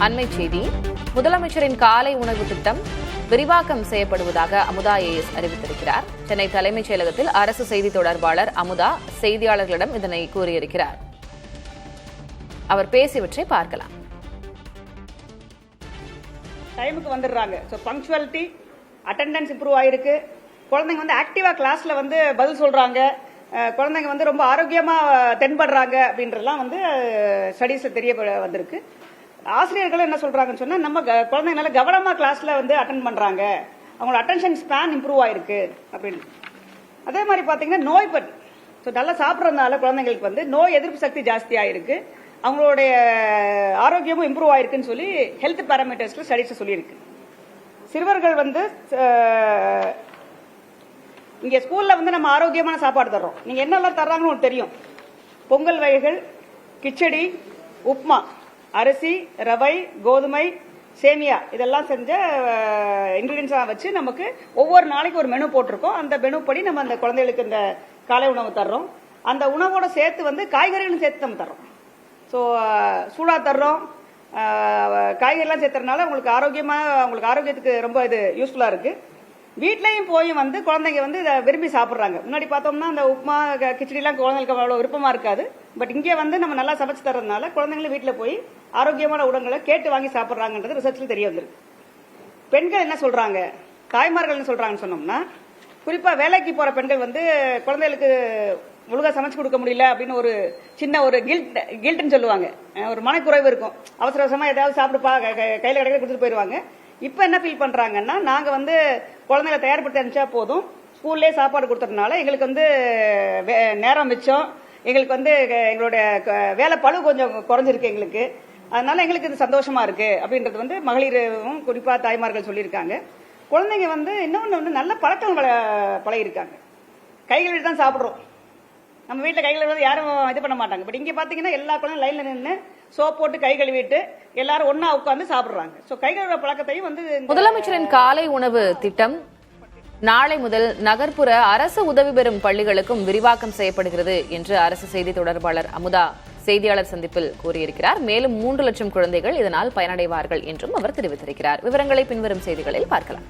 அண்மை செய்தி. முதலமைச்சரின் காலை உணவு திட்டம் விரிவாக்கம் செய்யப்படுவதாக அமுதா ஏஎஸ் அறிவித்திருக்கிறார். சென்னை தலைமைச் செயலகத்தில் அரசு செய்தி தொடர்பாளர் அமுதா செய்தியாளர்களிடம் இதனை கூறியிருக்கிறார். அவர் பேசியவற்றை பார்க்கலாம். டைமுக்கு வந்துடுறாங்க. ஸோ பங்க்சுவாலிட்டி, அட்டெண்டன்ஸ் இம்ப்ரூவ் ஆயிருக்கு. குழந்தைங்க வந்து ஆக்டிவா கிளாஸ்ல வந்து பதில் சொல்றாங்க. குழந்தைங்க வந்து ரொம்ப ஆரோக்கியமா தென்படுறாங்க அப்படின்றலாம் வந்து ஸ்டடீஸ்ல தெரிய வந்திருக்கு. ஆசிரியர்கள் என்ன சொல்றாங்கன்னு சொன்னா, நம்ம குழந்தைங்க நல்ல கவனமா கிளாஸ்ல வந்து அட்டென்ட் பண்றாங்க, அவங்களோட அட்டென்ஷன் ஸ்பேன் இம்ப்ரூவ் ஆயிருக்கு அப்படின்னு. அதே மாதிரி பாத்தீங்கன்னா நோய் பற்றி, ஸோ நல்லா சாப்பிட்றதுனால குழந்தைங்களுக்கு வந்து நோய் எதிர்ப்பு சக்தி ஜாஸ்தி ஆயிருக்கு, அவங்களுடைய ஆரோக்கியமும் இம்ப்ரூவ் ஆயிருக்குன்னு சொல்லி ஹெல்த் பேராமீட்டர்ஸ்ல ஸ்டடீஸ் சொல்லியிருக்கு. சிறுவர்கள் வந்து இங்க ஸ்கூல்ல வந்து நம்ம ஆரோக்கியமான சாப்பாடு தர்றோம். நீங்க என்னெல்லாம் தர்றாங்கன்னு உங்களுக்கு தெரியும். பொங்கல் வகைகள், கிச்சடி, உப்மா, அரிசி, ரவை, கோதுமை, சேமியா இதெல்லாம் செஞ்ச இன்கிரீடியன்ஸா வச்சு நமக்கு ஒவ்வொரு நாளைக்கு ஒரு மெனு போட்டிருக்கோம். அந்த மெனு படி நம்ம அந்த குழந்தைகளுக்கு இந்த காலை உணவு தர்றோம். அந்த உணவோட சேர்த்து வந்து காய்கறிகளும் சேர்த்து நம்ம தர்றோம். ஸோ சூடா தர்றோம், காய்கறிலாம் சேர்த்துறதுனால உங்களுக்கு ஆரோக்கியத்துக்கு ரொம்ப இது யூஸ்ஃபுல்லா இருக்கு. வீட்லயும் போய் வந்து குழந்தைங்க வந்து இதை விரும்பி சாப்பிட்றாங்க. முன்னாடி பார்த்தோம்னா அந்த உப்மா, கிச்சடிலாம் குழந்தைங்களுக்கு அவ்வளோ விருப்பமா இருக்காது. பட் இங்கே வந்து நம்ம நல்லா சமைச்சு தர்றதுனால குழந்தைங்களும் வீட்டில் போய் ஆரோக்கியமான உணவுகளை கேட்டு வாங்கி சாப்பிட்றாங்கன்றது ரிசர்ச்ல தெரிய வந்திருக்கு. பெண்கள் என்ன சொல்றாங்க, தாய்மார்கள் என்ன சொல்றாங்கன்னு சொன்னோம்னா, குறிப்பா வேலைக்கு போற பெண்கள் வந்து குழந்தைகளுக்கு ஒழுங்கா சமைச்சு கொடுக்க முடியல அப்படின்னு ஒரு சின்ன ஒரு கில்ட்னு சொல்லுவாங்க, ஒரு மனக்குறைவு இருக்கும். அவசர அவசரமா ஏதாவது சாப்பிடுப்பா கையில கிடைக்க கொடுத்துட்டு போயிடுவாங்க. இப்ப என்ன ஃபீல் பண்றாங்கன்னா, நாங்க வந்து குழந்தைகளை தயார்படுத்தி அனுப்பிச்சா போதும், ஸ்கூல்லே சாப்பாடு கொடுத்ததுனால எங்களுக்கு வந்து நேரம் மிச்சம், எங்களுக்கு வந்து எங்களுடைய வேலை பளு கொஞ்சம் குறைஞ்சிருக்கு எங்களுக்கு, அதனால எங்களுக்கு இது சந்தோஷமா இருக்கு அப்படின்றது வந்து மகளிரும் குறிப்பா தாய்மார்கள் சொல்லியிருக்காங்க. குழந்தைங்க வந்து இன்னொன்று வந்து நல்ல பழக்கம் பழகிருக்காங்க. கைகள் தான் சாப்பிட்றோம். நம்ம வீட்டில் கைகள் யாரும் இது பண்ண மாட்டாங்க. பட் இங்கே பார்த்தீங்கன்னா எல்லா குழந்தையும் லைன்ல நின்று சோப் போட்டு கை கழுவிட்டு எல்லாரும் ஒன்னா உட்காந்து சாப்பிடுறாங்க. சோ கை கழுவுற பழக்கத்தையும் வந்து முதலமைச்சரின் காலை உணவு திட்டம் நாளை முதல் நகர்ப்புற அரசு உதவி பெறும் பள்ளிகளுக்கும் விரிவாக்கம் செய்யப்படுகிறது என்று அரசு செய்தி தொடர்பாளர் அமுதா செய்தியாளர் சந்திப்பில் கூறியிருக்கிறார். மேலும் 3 லட்சம் குழந்தைகள் இதனால் பயனடைவார்கள் என்றும் அவர் தெரிவித்திருக்கிறார். விவரங்களை பின்வரும் செய்திகளில் பார்க்கலாம்.